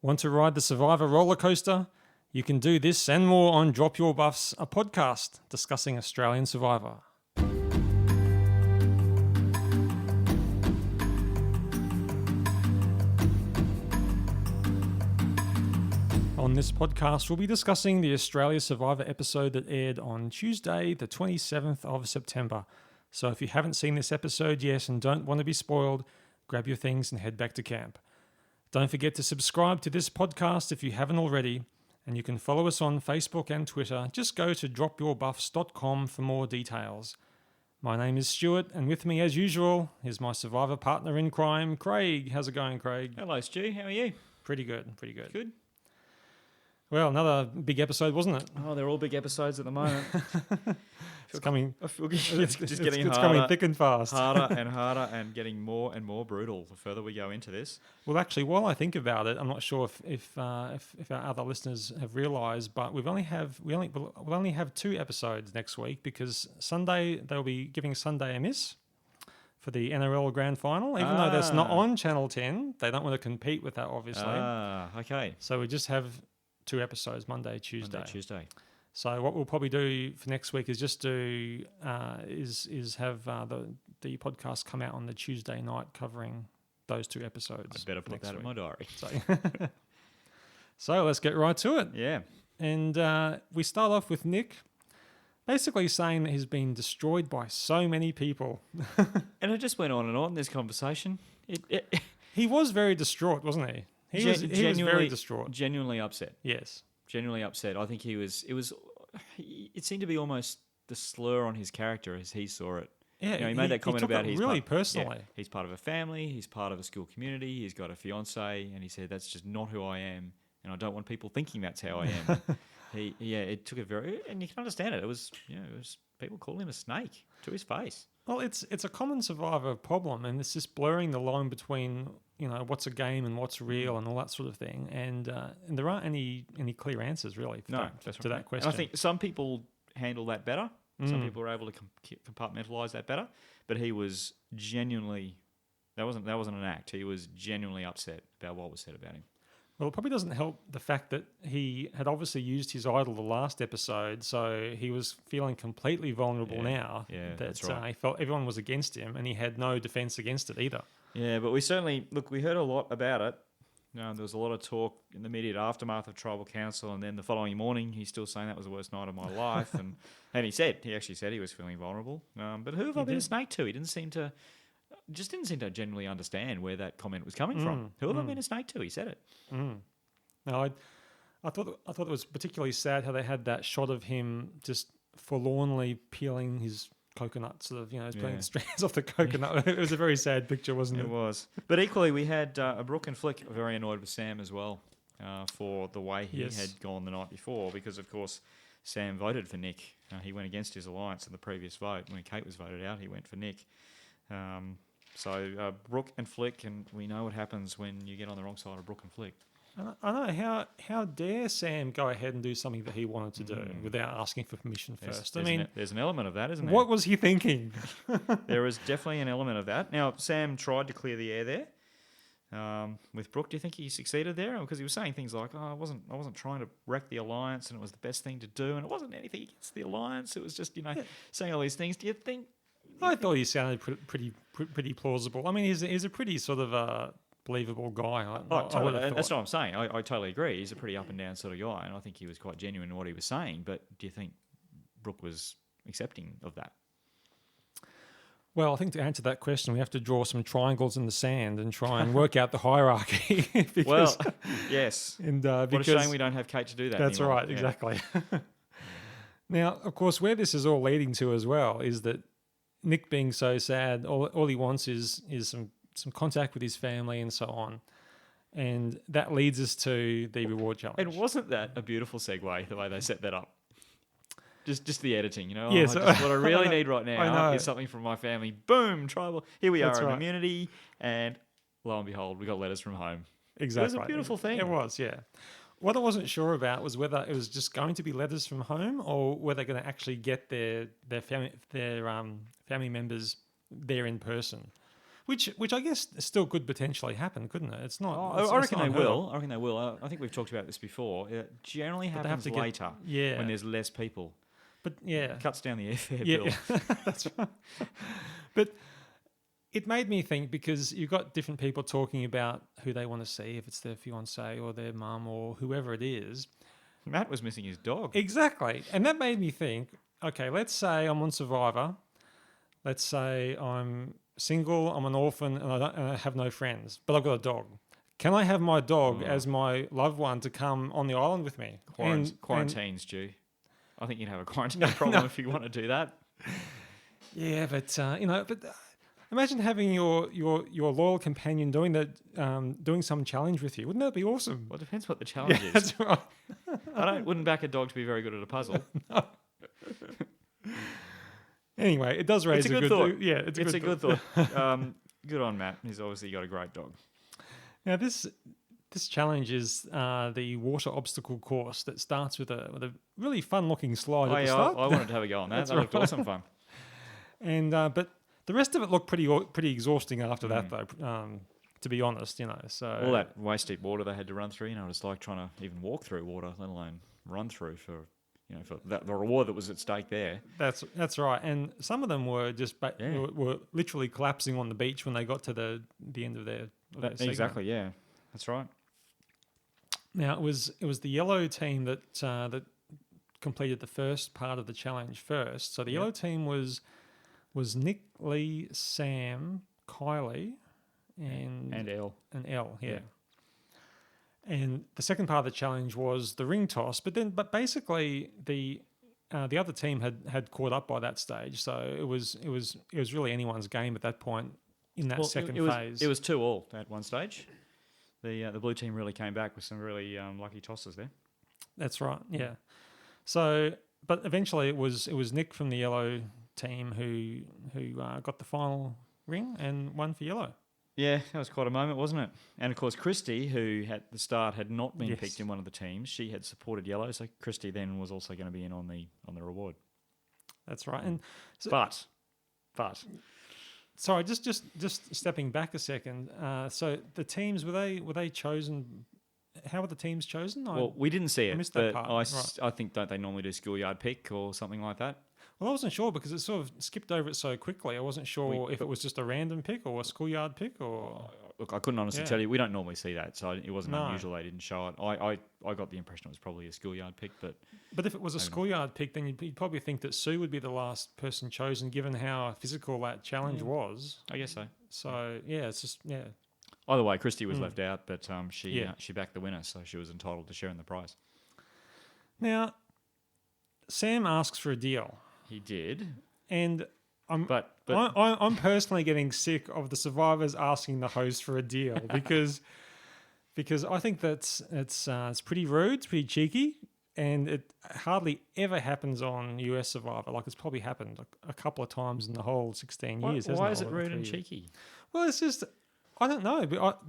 Want to ride the Survivor roller coaster? You can do this and more on Drop Your Buffs, a podcast discussing Australian Survivor. On this podcast, we'll be discussing the Australia Survivor episode that aired on Tuesday, the 27th of September. So if you haven't seen this episode yet and don't want to be spoiled, grab your things and head back to camp. Don't forget to subscribe to this podcast if you haven't already, and you can follow us on Facebook and Twitter. Just go to dropyourbuffs.com for more details. My name is Stuart, and with me, as usual, is my Survivor partner in crime, Craig. How's it going, Craig? Hello, Stu. How are you? Pretty good, pretty good. Good. Well, another big episode, wasn't it? Oh, they're all big episodes at the moment. It's coming. I feel it's just getting it's harder, coming thick and fast. harder and getting more and more brutal the further we go into this. Well, actually, while I think about it, I'm not sure if our other listeners have realised, but we'll only have 2 episodes next week because Sunday they'll be giving Sunday a miss for the NRL Grand Final, even though that's not on Channel 10. They don't want to compete with that, obviously. Okay. So we just have 2 episodes, Monday, Tuesday. Tuesday. So what we'll probably do for next week is just do is have the podcast come out on the Tuesday night covering those 2 episodes. I better put that in my diary. So let's get right to it. Yeah. And we start off with Nick basically saying that he's been destroyed by so many people. And it just went on, this conversation. He was very distraught, wasn't he? He was very distraught. Genuinely upset. Yes. Genuinely upset. I think it seemed to be almost the slur on his character as he saw it. Yeah, he made that comment about he's really personally. Yeah, he's part of a family, he's part of a school community, he's got a fiance, and he said, that's just not who I am, and I don't want people thinking that's how I am. It took it very, and you can understand it. It was people calling him a snake to his face. Well, it's a common Survivor problem, and it's just blurring the line between what's a game and what's real and all that sort of thing. And there aren't any clear answers really to that question. And I think some people handle that better. Some people are able to compartmentalize that better. But he was genuinely that wasn't an act. He was genuinely upset about what was said about him. Well, it probably doesn't help the fact that he had obviously used his idol the last episode, so he was feeling completely vulnerable now. Yeah, that's right. He felt everyone was against him, and he had no defence against it either. Yeah, but we heard a lot about it. There was a lot of talk in the immediate aftermath of Tribal Council, and then the following morning, he's still saying that was the worst night of my life, and he actually said he was feeling vulnerable. But who have I been a snake to? He didn't seem to genuinely understand where that comment was coming from. Who have I been a snake to? He said it. No, I thought it was particularly sad how they had that shot of him just forlornly peeling his coconut, sort of, he's pulling the strands off the coconut. It was a very sad picture, wasn't it? It was. But equally, we had Brooke and Flick very annoyed with Sam as well for the way he had gone the night before, because, of course, Sam voted for Nick. He went against his alliance in the previous vote. When Kate was voted out, he went for Nick. So Brooke and Flick, and we know what happens when you get on the wrong side of Brooke and Flick. I know, how dare Sam go ahead and do something that he wanted to do without asking for permission first? There's an element of that, isn't there? What was he thinking? There is definitely an element of that. Now, Sam tried to clear the air there with Brooke. Do you think he succeeded there? Because he was saying things like, I wasn't trying to wreck the alliance, and it was the best thing to do, and it wasn't anything against the alliance. It was just, saying all these things. Do you think... I thought he sounded pretty plausible. I mean, he's a pretty sort of believable guy. Totally. That's what I'm saying. I totally agree. He's a pretty up and down sort of guy, and I think he was quite genuine in what he was saying. But do you think Brooke was accepting of that? Well, I think to answer that question, we have to draw some triangles in the sand and try and work out the hierarchy. Yes. And what a shame we don't have Kate to do that. That's anymore. Right, exactly. Now, of course, where this is all leading to as well is that Nick being so sad, all he wants is some contact with his family and so on. And that leads us to the reward challenge. And wasn't that a beautiful segue, the way they set that up? Just the editing, Yes. What I really need right now is something from my family. Boom, tribal. Here we are in immunity. And lo and behold, we got letters from home. Exactly. It was a beautiful thing. It was, yeah. What I wasn't sure about was whether it was just going to be letters from home or were they going to actually get their family members there in person. which I guess still could potentially happen, couldn't it? It's not. Oh, it's, I it's reckon not they unheard of. will. I reckon they will. I think we've talked about this before. It generally But they have happens to get later yeah. when there's less people. But yeah, It cuts down the airfare yeah, bill. that's right. But it made me think because you've got different people talking about who they want to see, if it's their fiance or their mum or whoever it is. Matt was missing his dog. Exactly. And that made me think, okay, let's say I'm on Survivor. Let's say I'm single, I'm an orphan, and I have no friends, but I've got a dog. Can I have my dog as my loved one to come on the island with me? Quarantine, Stu. I think you'd have a quarantine problem if you want to do that. Yeah, but imagine having your loyal companion doing that, doing some challenge with you. Wouldn't that be awesome? Well, it depends what the challenge is. That's right. Wouldn't back a dog to be very good at a puzzle. Anyway, it does raise It's a good thought. Yeah, It's a good thought. Good on Matt. He's obviously got a great dog. Now this challenge is the water obstacle course that starts with a really fun looking slide at the start. I wanted to have a go on that. That looked awesome fun. And but the rest of it looked pretty exhausting after that though. To be honest, so all that waist deep water they had to run through. It's like trying to even walk through water, let alone run through for the reward that was at stake there. That's right. And some of them were just were literally collapsing on the beach when they got to the end of their segment. Exactly. Yeah, that's right. Now it was the yellow team that completed the first part of the challenge first. So the yellow team was Nick, Lee, Sam, Kylie, and Elle. Yeah. And the second part of the challenge was the ring toss. But basically the other team had caught up by that stage. So it was really anyone's game at that point in that second phase. It was 2-2 at one stage. The blue team really came back with some really lucky tosses there. That's right. Yeah. So, but eventually it was Nick from the yellow team who got the final ring and won for yellow. Yeah, that was quite a moment, wasn't it? And of course, Christy, who at the start had not been picked in one of the teams, she had supported yellow, so Christy then was also going to be in on the reward. That's right. And so, but sorry, just stepping back a second. So the teams were they chosen? How were the teams chosen? Well, we didn't see it. I missed that part. I think don't they normally do schoolyard pick or something like that? Well, I wasn't sure because it sort of skipped over it so quickly. I wasn't sure if it was just a random pick or a schoolyard pick or... Look, I couldn't honestly tell you. We don't normally see that, so it wasn't unusual they didn't show it. I got the impression it was probably a schoolyard pick, but... But if it was a schoolyard pick, then you'd probably think that Sue would be the last person chosen, given how physical that challenge was. I guess so. So, yeah, it's just, yeah. Either way, Christy was left out, but she backed the winner, so she was entitled to share in the prize. Now, Sam asks for a deal. He did. And I'm personally getting sick of the survivors asking the host for a deal because I think it's pretty rude, it's pretty cheeky, and it hardly ever happens on US Survivor. Like it's probably happened a couple of times in the whole 16 years. Why is it rude and cheeky? Well, it's just I don't know, but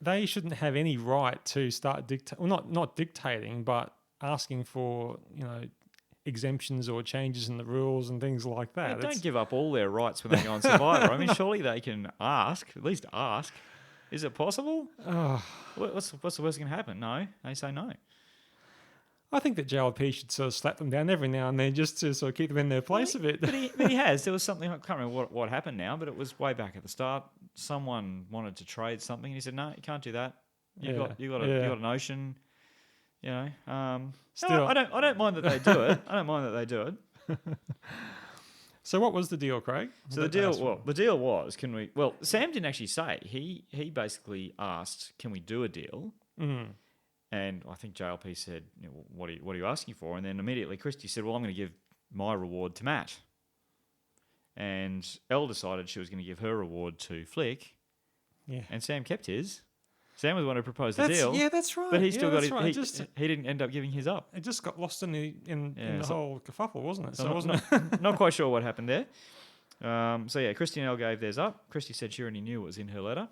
they shouldn't have any right to start not dictating, but asking for exemptions or changes in the rules and things like that. Yeah, don't give up all their rights when they go on Survivor. I mean, surely they can at least ask. Is it possible? What's the worst that can happen? No, they say no. I think that JLP should sort of slap them down every now and then just to sort of keep them in their place a bit. But he has. There was something, I can't remember what happened now, but it was way back at the start. Someone wanted to trade something and he said, no, you can't do that. You got an ocean. Still, no, I don't mind that they do it. I don't mind that they do it. So what was the deal, Craig? So the deal was, can we? Well, Sam didn't actually say. He basically asked, can we do a deal? Mm. And I think JLP said, what are you asking for? And then immediately Christy said, well, I'm going to give my reward to Matt. And Elle decided she was going to give her reward to Flick. Yeah. And Sam kept his. Sam was the one who proposed the deal. Yeah, that's right. But he still got it. He didn't end up giving his up. It just got lost in the whole kerfuffle, wasn't it? So not quite sure what happened there. Christy and Elle gave theirs up. Christy said she already knew what was in her letter.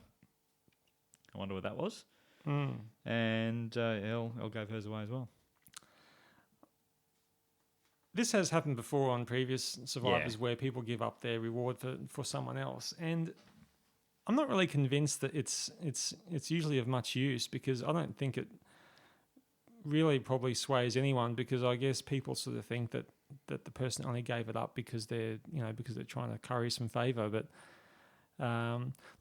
I wonder what that was. Mm. And Elle gave hers away as well. This has happened before on previous Survivors where people give up their reward for someone else. And I'm not really convinced that it's usually of much use, because I don't think it really probably sways anyone, because I guess people sort of think that the person only gave it up because they're trying to curry some favor. But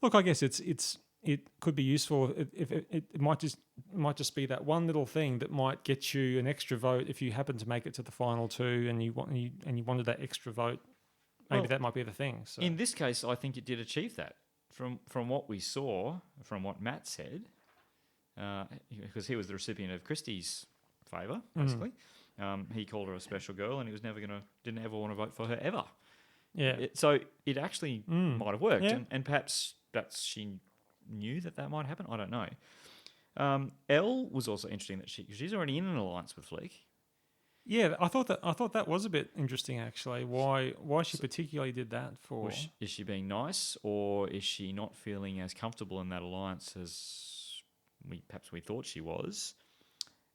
look, I guess it could be useful if it might just be that one little thing that might get you an extra vote if you happen to make it to the final two and you wanted that extra vote. Maybe that might be the thing. So. In this case, I think it did achieve that. From what we saw, from what Matt said, because he was the recipient of Christie's favour, basically. He called her a special girl, and he was didn't ever want to vote for her ever. Yeah. So it actually might have worked, Yeah. and perhaps she knew that might happen. I don't know. Elle was also interesting that she's already in an alliance with Flick. Yeah, I thought that was a bit interesting, actually. Why she particularly did that for? Is she being nice, or is she not feeling as comfortable in that alliance as we thought she was,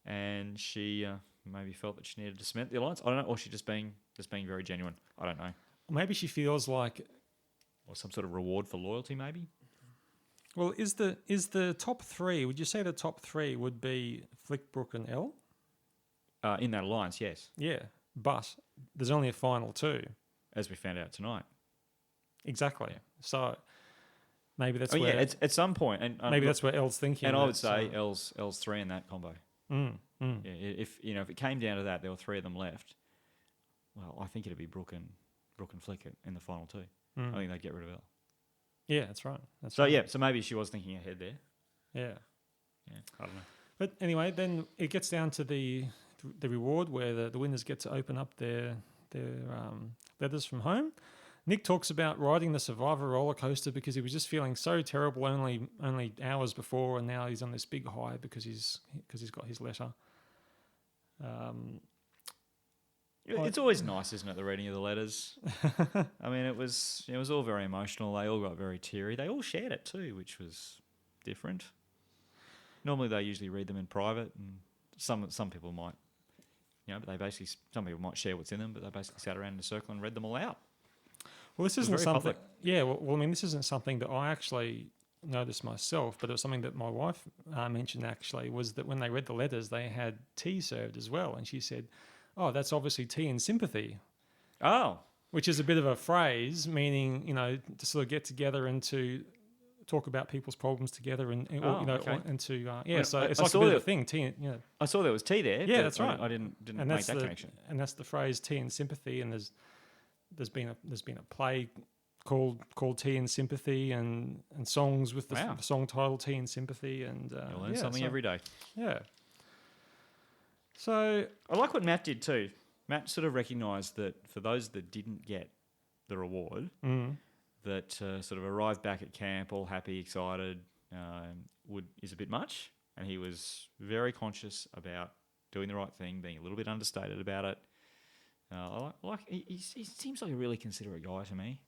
and she maybe felt that she needed to cement the alliance? I don't know, or she just being very genuine. I don't know. Maybe she feels like, or some sort of reward for loyalty, maybe. Well, is the top three? Would you say the top three would be Flick, Brooke, and Elle? In that alliance, yes. Yeah, but there's only a final two, as we found out tonight. Exactly. Yeah. So maybe that's where at some point, and maybe that's where Elle's thinking. And I would say Elle's three in that combo. Yeah, if it came down to that, there were three of them left. Well, I think it'd be Brooke and Flick in the final two. I think they'd get rid of Elle. Yeah, that's right. So maybe she was thinking ahead there. Yeah. I don't know. But anyway, then it gets down to the reward where the winners get to open up their letters from home. Nick talks about riding the Survivor roller coaster because he was just feeling so terrible only hours before, and now he's on this big high because he's got his letter. It's always nice, isn't it, the reading of the letters? I mean, it was all very emotional. They all got very teary. They all shared it too, which was different. Normally, they usually read them in private, and some people might, but some people might share what's in them, but they basically sat around in a circle and read them all out. Well, this isn't something. Yeah, well, I mean, this isn't something that I actually noticed myself, but it was something that my wife mentioned. Actually, was that when they read the letters, they had tea served as well, and she said, "Oh, that's obviously tea and sympathy." Oh, which is a bit of a phrase meaning, to sort of get together and to talk about people's problems together, and okay. and to So it's I like a bit of a thing. Tea, I saw there was tea there. Yeah, that's right. I didn't make that connection. And that's the phrase tea and sympathy. And there's been a play called Tea and Sympathy, and songs with the song title Tea and Sympathy, and you learn something every day. Yeah. So I like what Matt did too. Matt sort of recognised that for those that didn't get the reward, that sort of arrived back at camp all happy, excited, is a bit much, and he was very conscious about doing the right thing, being a little bit understated about it. He seems like a really considerate guy to me.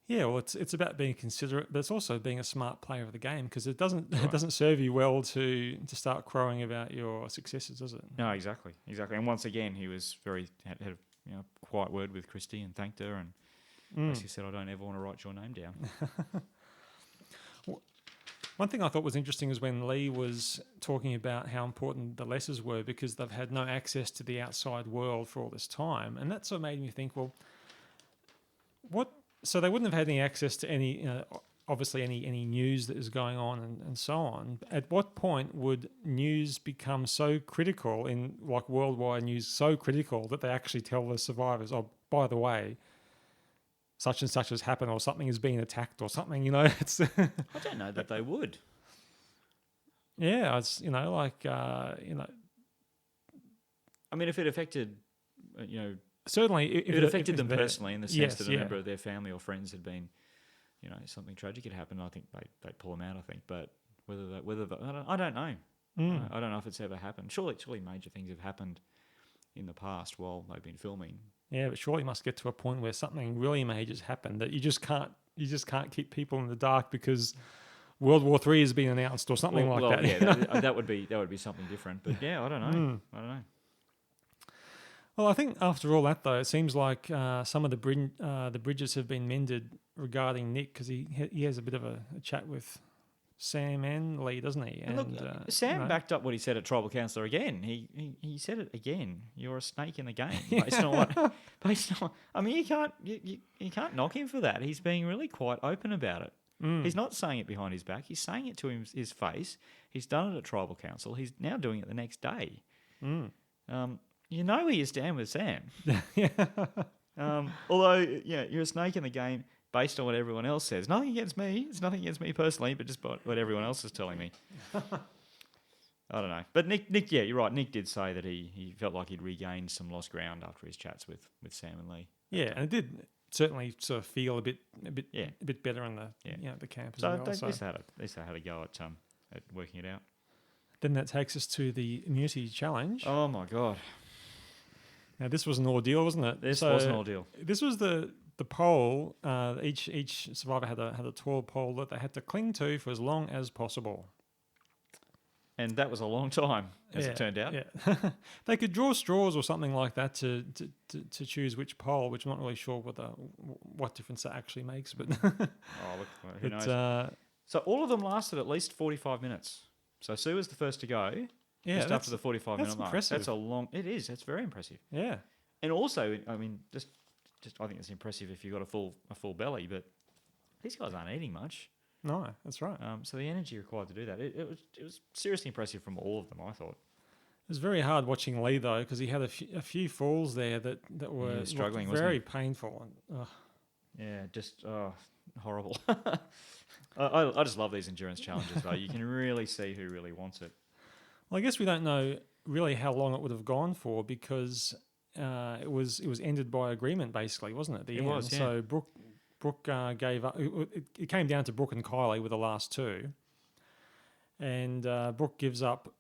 Yeah, well, it's about being considerate, but it's also being a smart player of the game, because it doesn't serve you well to start crowing about your successes, does it? No, exactly. And once again, he was had a quiet word with Christy and thanked her, and basically said, "I don't ever want to write your name down." One thing I thought was interesting is when Lee was talking about how important the letters were, because they've had no access to the outside world for all this time, and that sort of made me think, well, what? So they wouldn't have had any access to any, obviously any news that is going on and so on. At what point would news become so critical, in like worldwide news, so critical that they actually tell the survivors, "Oh, by the way, such and such has happened, or something is being attacked, or something," It's I don't know that they would. Yeah, it's I mean, if it affected, certainly if it affected them personally, in the sense that a member yeah. of their family or friends had been, something tragic had happened, I think they'd pull them out. I think, but I don't know. I don't know if it's ever happened. Surely major things have happened in the past while they've been filming. Yeah, but surely must get to a point where something really major's happened that you just can't keep people in the dark because World War III has been announced or something like that. Yeah, that would be something different. But yeah, I don't know. I don't know. Well, I think after all that, though, it seems like some of the bridges have been mended regarding Nick, because he has a bit of a chat with Sam and Lee, doesn't he? And look, Sam backed up what he said at Tribal Council again. He said it again. You're a snake in the game, based on what. Based on, I mean, you can't knock him for that. He's being really quite open about it. He's not saying it behind his back. He's saying it to his face. He's done it at Tribal Council. He's now doing it the next day. You know he is down with Sam. Although, you're a snake in the game based on what everyone else says. Nothing against me. It's nothing against me personally, but just what everyone else is telling me. I don't know. But Nick, yeah, you're right. Nick did say that he felt like he'd regained some lost ground after his chats with Sam and Lee. Yeah, and it did certainly sort of feel a bit better in the camp as well. At least they had a go at working it out. Then that takes us to the immunity challenge. Oh my God! Now this was an ordeal, wasn't it? This was an ordeal. This was the pole. Each survivor had a tall pole that they had to cling to for as long as possible. And that was a long time, as it turned out. Yeah. They could draw straws or something like that to choose which pole, which I'm not really sure what difference that actually makes. But who knows? So all of them lasted at least 45 minutes. So Sue was the first to go. Yeah, just after the 45-minute mark. Impressive. It is. That's very impressive. Yeah. And also, I mean, just I think it's impressive if you've got a full belly, but these guys aren't eating much. No, that's right. So the energy required to do that, it was seriously impressive from all of them, I thought. It was very hard watching Lee, though, because he had a few falls there that were struggling, very painful. Yeah, just horrible. I just love these endurance challenges, though. You can really see who really wants it. Well, I guess we don't know really how long it would have gone for, because it was ended by agreement, basically, wasn't it? At the end. Was, yeah. So Brooke gave up. It came down to Brooke and Kylie with the last two, and Brooke gives up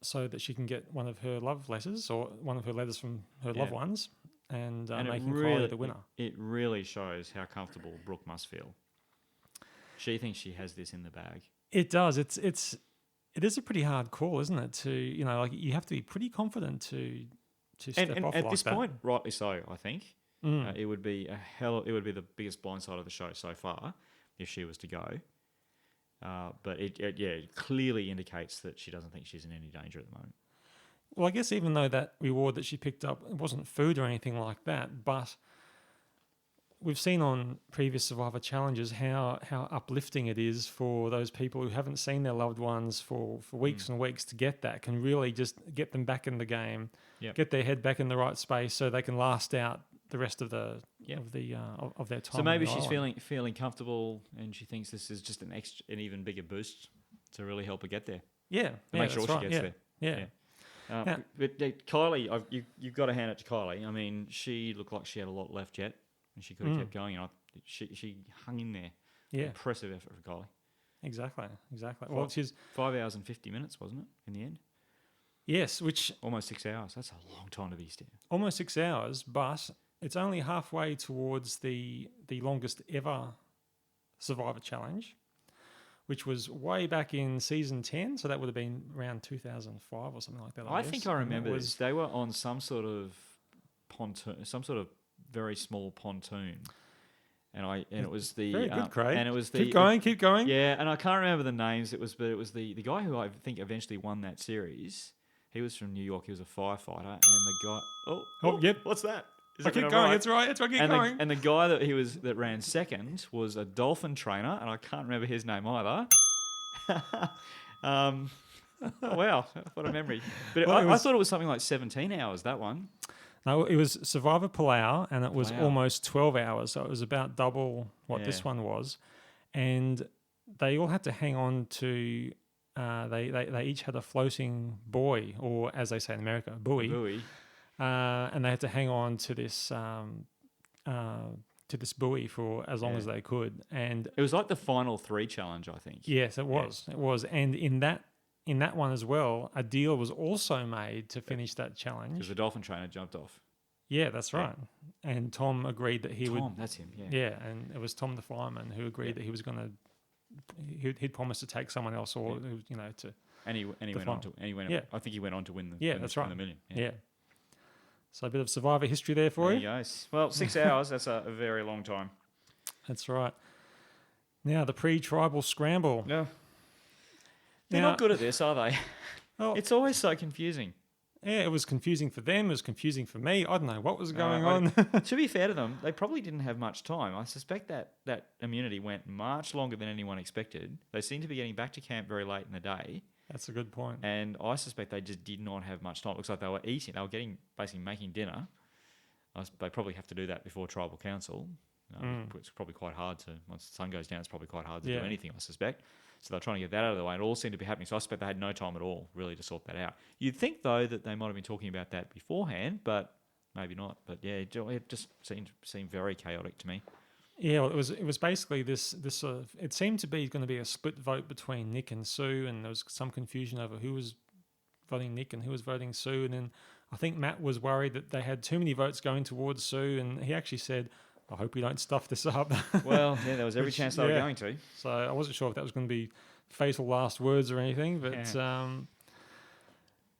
so that she can get one of her love letters or one of her letters from her loved ones, and making Kylie the winner. It really shows how comfortable Brooke must feel. She thinks she has this in the bag. It does. It is a pretty hard call, isn't it? To you have to be pretty confident to step off at like this that. point, rightly so. I think it would be it would be the biggest blindside of the show so far if she was to go. But it clearly indicates that she doesn't think she's in any danger at the moment. Well, I guess even though that reward that she picked up, it wasn't food or anything like that, but we've seen on previous Survivor challenges how uplifting it is for those people who haven't seen their loved ones for weeks and weeks to get that, can really just get them back in the game, get their head back in the right space so they can last out the rest of their time. So maybe she's feeling comfortable, and she thinks this is just an even bigger boost to really help her get there. Yeah, to make sure she gets there. Yeah. But Kylie, you've got to hand it to Kylie. I mean, she looked like she had a lot left yet, and she could have kept going. And she hung in there. Yeah, impressive effort for Kylie. Exactly. Well, she's 5 hours and 50 minutes, wasn't it, in the end? Yes, which almost 6 hours. That's a long time to be still. Almost 6 hours, but it's only halfway towards the longest ever Survivor challenge, which was way back in season 10. So that would have been around 2005 or something like that. I think I remember this. They were on some sort of pontoon, some sort of very small pontoon. And it was the very good, Craig. And it was keep going. Yeah, and I can't remember the names. It was the guy who I think eventually won that series. He was from New York. He was a firefighter, and the guy. Oh, yep. What's that? Keep going. Right? It's right. Keep going. And the guy that ran second was a dolphin trainer, and I can't remember his name either. Wow, what a memory! But I thought it was something like 17 hours. That one. No, it was Survivor Palau, and it was almost 12 hours. So it was about double what this one was, and they all had to hang on to. They each had a floating buoy, or as they say in America, buoy. And they had to hang on to this buoy for as long as they could. And it was like the final 3 challenge, I think. Yes, it was. It was. And in that one as well, a deal was also made to finish that challenge. Because the dolphin trainer jumped off. Yeah, that's right. And Tom agreed that he would. Tom, that's him. Yeah. Yeah, and it was Tom the fireman who agreed that he was going to. He'd promised to take someone else, or to. And he went on to. And he went. I think he went on to win the. Yeah, that's right. The million. Yeah. So a bit of Survivor history there for There you. you go. Well, 6 hours, that's a very long time. That's right. Now, the pre-tribal scramble. No. They're Now- not good at this, are they? Oh, It's always so confusing. yeah, it was confusing for them. It was confusing for me. I don't know what was going I- on. To be fair to them, they probably didn't have much time. I suspect that immunity went much longer than anyone expected. They seem to be getting back to camp very late in the day, That's a good point. and I suspect they just did not have much time. It looks like they were eating. They were basically making dinner. They probably have to do that before tribal council. It's probably quite hard to, once the sun goes down, it's probably quite hard to do anything, I suspect. So they're trying to get that out of the way. It all seemed to be happening. So I suspect they had no time at all, really, to sort that out. You'd think, though, that they might have been talking about that beforehand, but maybe not. But yeah, it just seemed very chaotic to me. Yeah, well, it was basically this sort of, it seemed to be going to be a split vote between Nick and Sue, and there was some confusion over who was voting Nick and who was voting Sue. And then I think Matt was worried that they had too many votes going towards Sue, and he actually said, I hope we don't stuff this up. Well, yeah, there was every chance they were going to. So I wasn't sure if that was going to be fatal last words or anything, but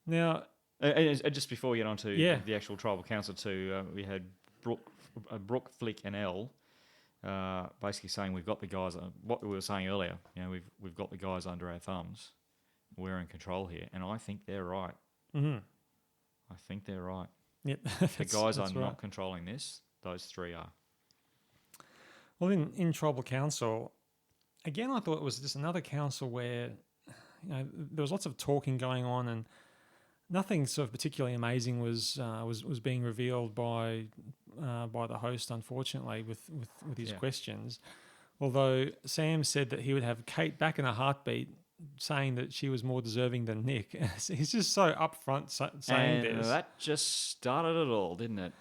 now... just before we get on to the actual tribal council too, we had Brooke, Flick and Elle basically saying we've got the guys, what we were saying earlier, we've got the guys under our thumbs. We're in control here. And I think they're right. Mm-hmm. I think they're right. Yep. The guys are not controlling this. Those three are. Well, in tribal council, again, I thought it was just another council where there was lots of talking going on, and nothing sort of particularly amazing was being revealed by the host, unfortunately, with his questions. Although Sam said that he would have Kate back in a heartbeat, saying that she was more deserving than Nick. He's just so upfront saying this. That just started it all, didn't it?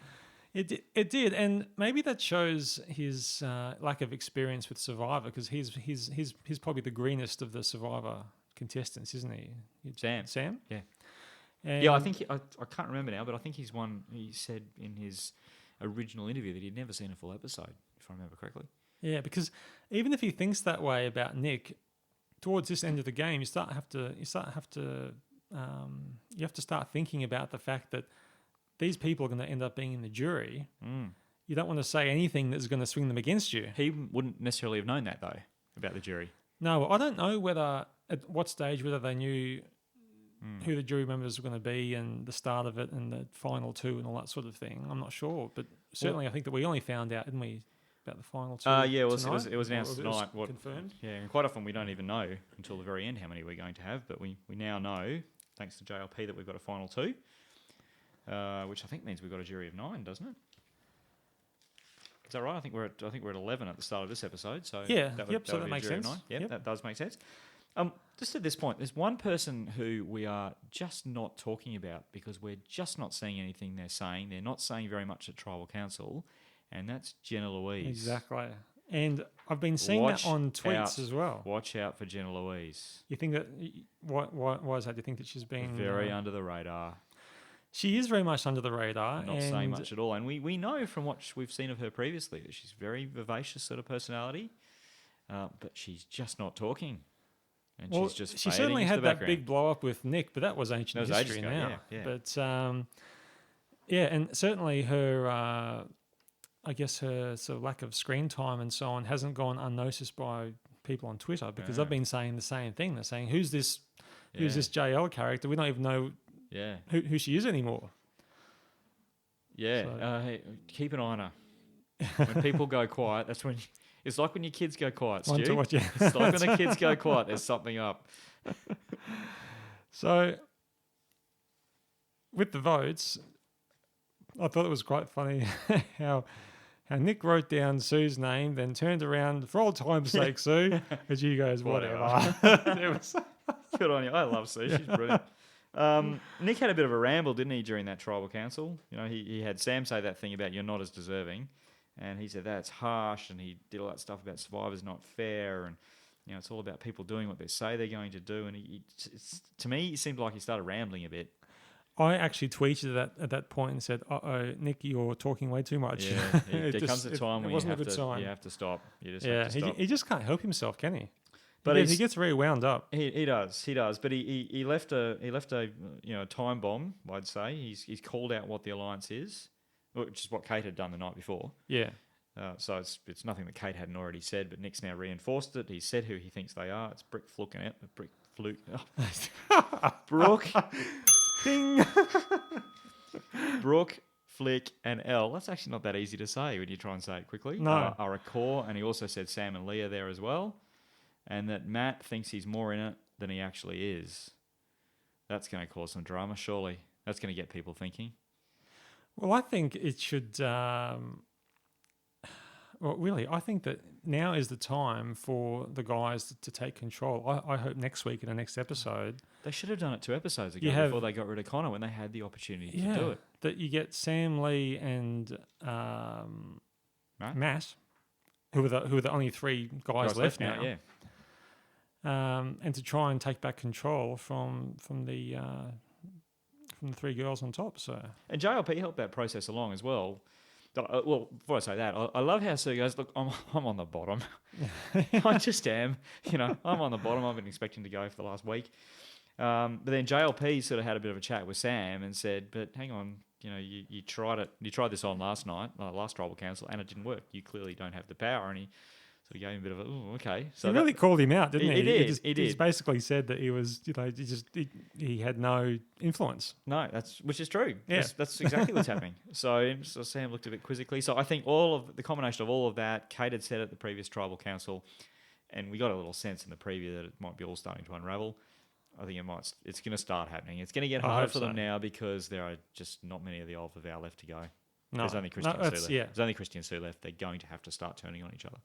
It did, and maybe that shows his lack of experience with Survivor, because he's probably the greenest of the Survivor contestants, isn't he? Sam? Yeah. And I think I can't remember now, but I think he's one. He said in his original interview that he'd never seen a full episode, if I remember correctly. Yeah, because even if he thinks that way about Nick, towards this end of the game, you have to start thinking about the fact that these people are going to end up being in the jury. You don't want to say anything that's going to swing them against you. He wouldn't necessarily have known that, though, about the jury. No, I don't know at what stage whether they knew who the jury members were going to be and the start of it and the final two and all that sort of thing. I'm not sure, but certainly I think that we only found out, didn't we, about the final two? It was announced tonight. Confirmed? Yeah, and quite often we don't even know until the very end how many we're going to have, but we now know, thanks to JLP, that we've got a final two. Which I think means we've got a jury of 9, doesn't it? Is that right? I think we're at 11 at the start of this episode. So that makes sense. Yep, that does make sense. Just at this point, there's one person who we are just not talking about because we're just not seeing anything they're saying. They're not saying very much at Tribal Council, and that's Jenna Louise. Exactly. And I've been seeing that on tweets as well. Watch out for Jenna Louise. You think that? Why is that? Do you think that she's been very under the radar? She is very much under the radar. Not saying much at all. And we know from what we've seen of her previously that she's very vivacious sort of personality, but she's just not talking. And she's just she certainly had that big blow up with Nick, but that was ancient history now. Yeah. But and certainly her, I guess her sort of lack of screen time and so on hasn't gone unnoticed by people on Twitter, because they've been saying the same thing. They're saying, who's this JL character? We don't even know who she is anymore. Yeah, so. Keep an eye on her. When people go quiet, that's when... It's like when your kids go quiet, Stu. It's like when the kids go quiet, there's something up. So, with the votes, I thought it was quite funny how Nick wrote down Sue's name, then turned around, for old time's sake, Sue, as you goes, whatever. Good on you. I love Sue. She's brilliant. Nick had a bit of a ramble, didn't he, during that tribal council? You know, he had Sam say that thing about you're not as deserving. And he said that's harsh, and he did all that stuff about Survivor's not fair, and it's all about people doing what they say they're going to do. And to me, it seemed like he started rambling a bit. I actually tweeted that at that point and said, "Uh-oh, Nick, you're talking way too much." Yeah, there comes a time when you have to stop. You just have to stop. He just can't help himself, can he? But he gets very wound up. He does. But he left a time bomb. I'd say he's called out what the alliance is, which is what Kate had done the night before. Yeah. So it's nothing that Kate hadn't already said, but Nick's now reinforced it. He said who he thinks they are. It's Brick Fluke and Brick Fluke. Oh. Brooke. Ding. Brooke, Flick, and Elle. That's actually not that easy to say when you try and say it quickly. No. Are a core, and he also said Sam and Leah there as well, and that Matt thinks he's more in it than he actually is. That's going to cause some drama, surely. That's going to get people thinking. Well, I think it should. Well, really, I think that now is the time for the guys to take control. I hope next week in the next episode. They should have done it 2 episodes ago before they got rid of Connor when they had the opportunity to do it. That you get Sam, Lee, and Matt, who are the only 3 guys left now. Yeah. And to try and take back control from the 3 girls on top. So and JLP helped that process along as well. Well, before I say that, I love how Sue goes, look, I'm on the bottom. I just am. I'm on the bottom. I've been expecting to go for the last week. But then JLP sort of had a bit of a chat with Sam and said, but hang on, you tried it. You tried this on last night, last tribal council, and it didn't work. You clearly don't have the power. And he sort of gave him a bit of a, oh, okay. So he really called him out, didn't he? He did. He just basically said that he was, he had no influence. No, which is true. Yeah. That's exactly what's happening. So Sam looked a bit quizzically. So I think all of the combination of all of that, Kate had said at the previous tribal council, and we got a little sense in the preview that it might be all starting to unravel. I think it's going to start happening. It's going to get harder for them now because there are just not many of the old Val left to go. No, There's only Christian Sue left. Yeah. There's only Christian Sue left. They're going to have to start turning on each other.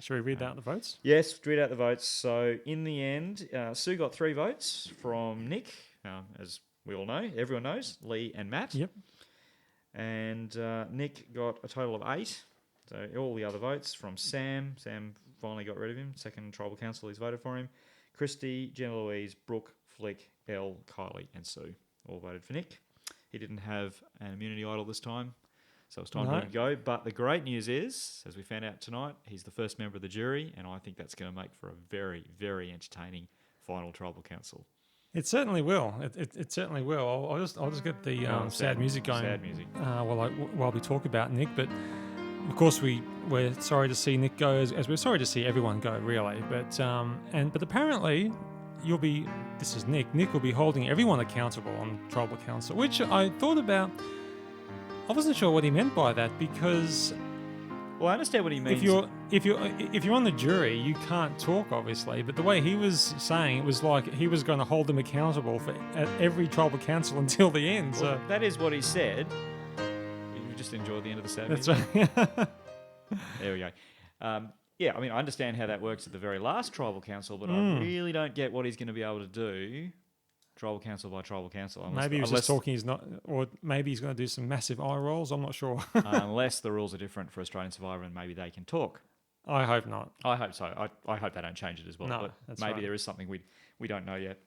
Should we read out the votes? Yes, read out the votes. So in the end, Sue got 3 votes from Nick, as we all know, everyone knows, Lee and Matt. Yep. And Nick got a total of 8. So all the other votes from Sam. Sam finally got rid of him. Second tribal council, he's voted for him. Christy, Jenna Louise, Brooke, Flick, Elle, Kylie, and Sue all voted for Nick. He didn't have an immunity idol this time, so it's time for him to go. But the great news is, as we found out tonight, he's the first member of the jury, and I think that's going to make for a very, very entertaining final tribal council. It certainly will. It certainly will. I'll just get the sad music going. Sad music. While we talk about Nick, but of course we're sorry to see Nick go, as we're sorry to see everyone go, really. But apparently this is Nick. Nick will be holding everyone accountable on tribal council, which I thought about. I wasn't sure what he meant by that because. Well, I understand what he means. If you're on the jury, you can't talk, obviously. But the way he was saying it was like he was going to hold them accountable at every tribal council until the end. Well, so that is what he said. You just enjoy the end of the sad that's music. right. There we go. I mean, I understand how that works at the very last tribal council, but I really don't get what he's going to be able to do tribal council by tribal council. Maybe he was just talking. He's not, or maybe he's going to do some massive eye rolls. I'm not sure. Unless the rules are different for Australian Survivor and maybe they can talk. I hope not. I hope so. I hope they don't change it as well. No, but that's maybe right. there is something we don't know yet.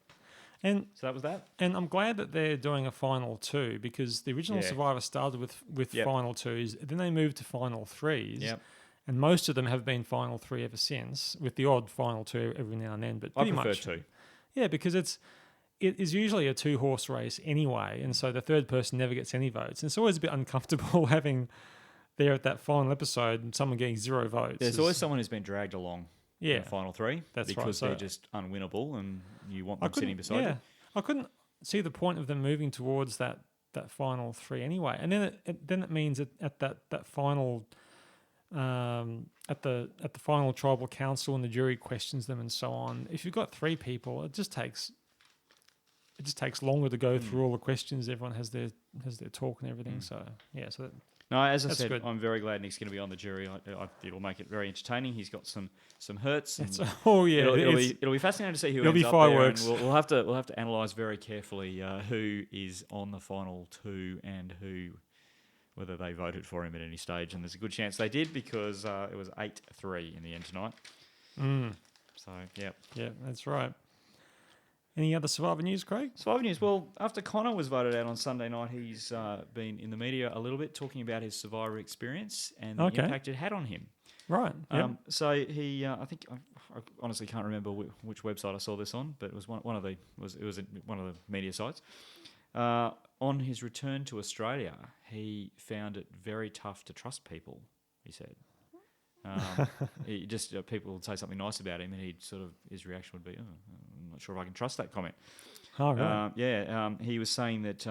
And so that was that. And I'm glad that they're doing a final 2 because the original Survivor started with final 2s, then they moved to final 3s. Yep. And most of them have been final 3 ever since, with the odd final 2 every now and then. But pretty I prefer much 2. Yeah, because it is usually a 2-horse race anyway, and so the third person never gets any votes. And it's always a bit uncomfortable having there at that final episode someone getting 0 votes. There's always someone who's been dragged along in the final 3 because they're just unwinnable and you want them sitting beside you. I couldn't see the point of them moving towards that final 3 anyway. And then it means at that final at the final tribal council and the jury questions them and so on. If you've got 3 people, it just takes longer to go through all the questions. Everyone has their talk and everything. So no, as I said, good. I'm very glad Nick's going to be on the jury. It'll make it very entertaining. He's got some hurts. And it'll be fascinating to see who ends up fireworks. there. And we'll have to analyse very carefully who is on the final 2 and whether they voted for him at any stage. And there's a good chance they did because it was 8-3 in the end tonight. So yeah, that's right. Any other Survivor news, Craig? Survivor news. Well, after Connor was voted out on Sunday night, he's been in the media a little bit talking about his Survivor experience and the impact it had on him. Right. Yep. So he, I honestly can't remember which website I saw this on, but it was one of the media sites. On his return to Australia, he found it very tough to trust people. He said, he just people would say something nice about him, and his reaction would be, I'm not sure if I can trust that comment. Oh, really? He was saying that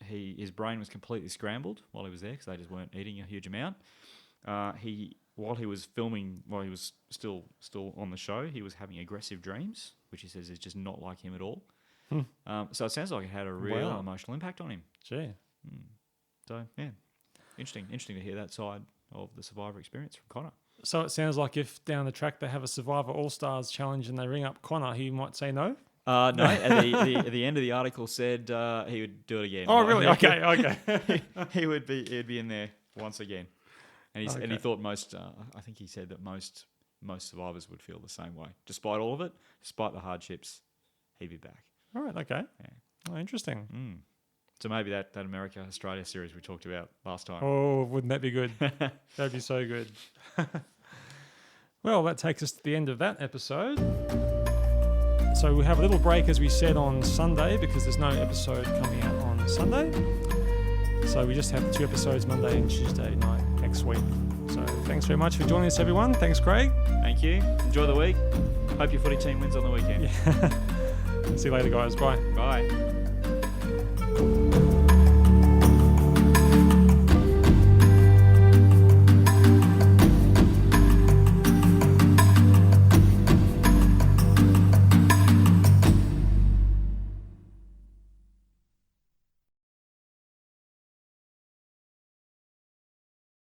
his brain was completely scrambled while he was there because they just weren't eating a huge amount. While he was filming, while he was still on the show, he was having aggressive dreams, which he says is just not like him at all. So it sounds like it had a real emotional impact on him. Gee. So yeah, interesting to hear that side of the Survivor experience from Connor. So it sounds like if down the track they have a Survivor All-Stars challenge and they ring up Connor, he might say no? No, at the end of the article said he would do it again. Oh, really? Okay. He'd be in there once again. And he thought I think he said that most survivors would feel the same way. Despite all of it, despite the hardships, he'd be back. All right, okay. Yeah. Oh, interesting. So maybe that America-Australia series we talked about last time. Oh, wouldn't that be good? That'd be so good. Well, that takes us to the end of that episode. So we have a little break, as we said, on Sunday because there's no episode coming out on Sunday. So we just have 2 episodes, Monday and Tuesday night next week. So thanks very much for joining us, everyone. Thanks, Craig. Thank you. Enjoy the week. Hope your footy team wins on the weekend. Yeah. See you later, guys. Bye. Bye.